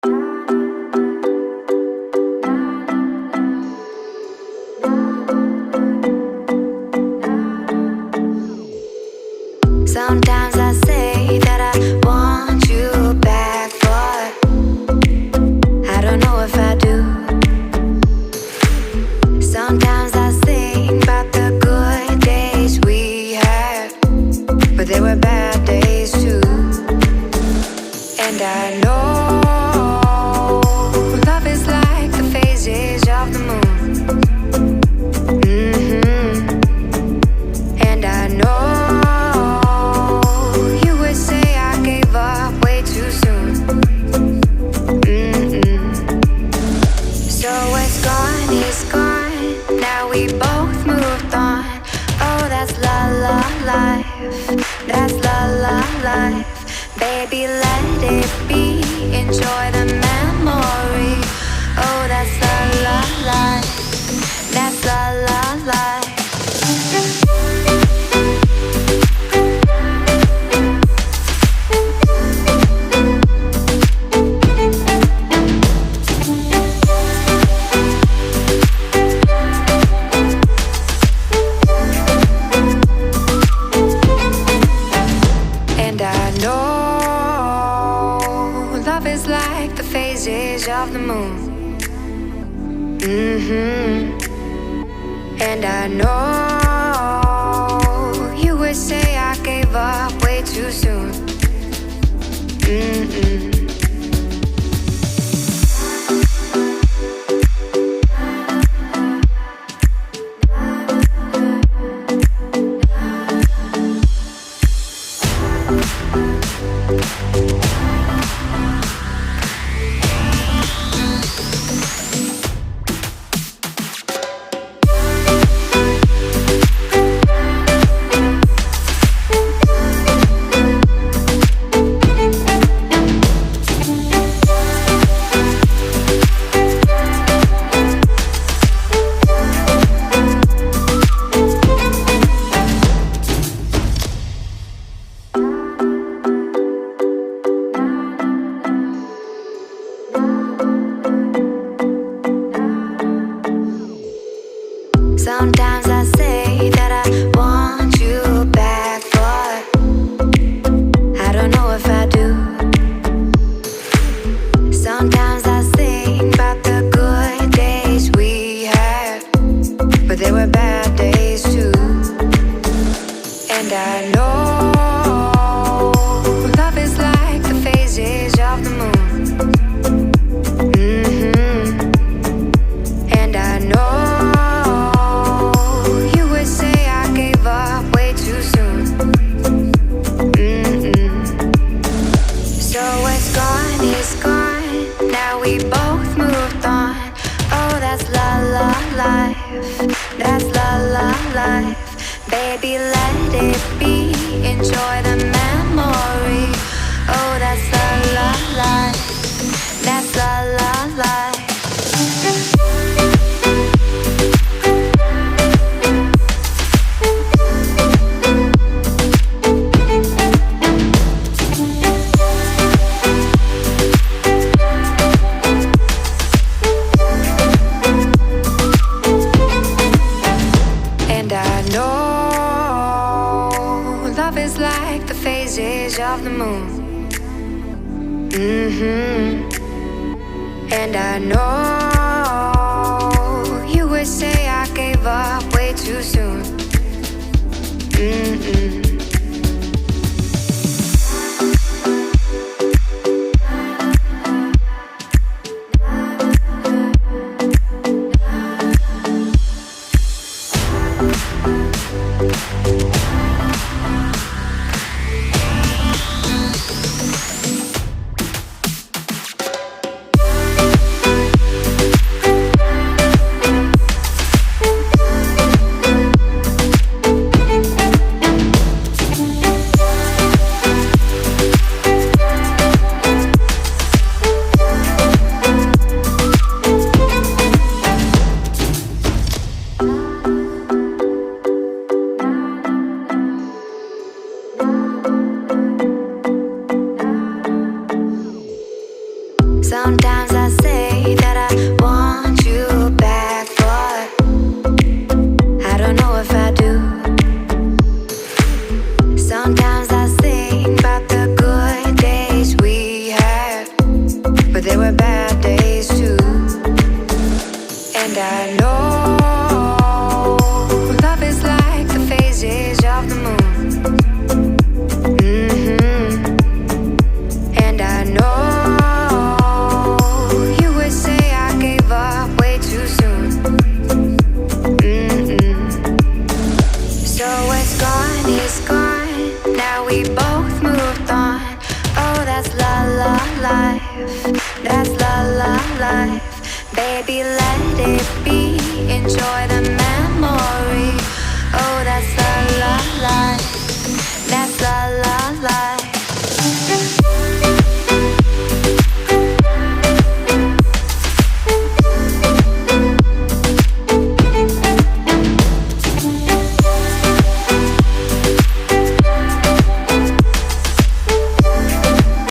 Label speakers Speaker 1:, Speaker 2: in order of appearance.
Speaker 1: Sometimes I say that I want you back, but I don't know if I do. Sometimes I think about the good days we had, but there were bad days too. And I know love is like the phases of the moon. And I know we both moved on. Oh, that's la la life. That's la la life. Baby, let it be. Enjoy the memory. Oh, that's la la life. That's la la life. Of the moon. And I know you would say I gave up way too soon. Sometimes I say that I want you back, but I don't know if I do. Sometimes I think about the good days we had, but there were bad days too. And I know love is like the phases of the moon. And I know we both moved on. Oh, that's la la life. That's la la life. Baby, let it be. Enjoy the memory. Oh, that's la la life. That's la la life. Of the moon. And I know you would say I gave up way too soon. Sometimes I say that I want you back, but I don't know if I do. Sometimes I think about the good days we had, but there were bad days too. And I know love is like the phases of the moon. And I know you would say I gave up way too soon. So it's gone, now we both moved on. Oh, that's la la life, that's la la life. Baby, let it be, enjoy the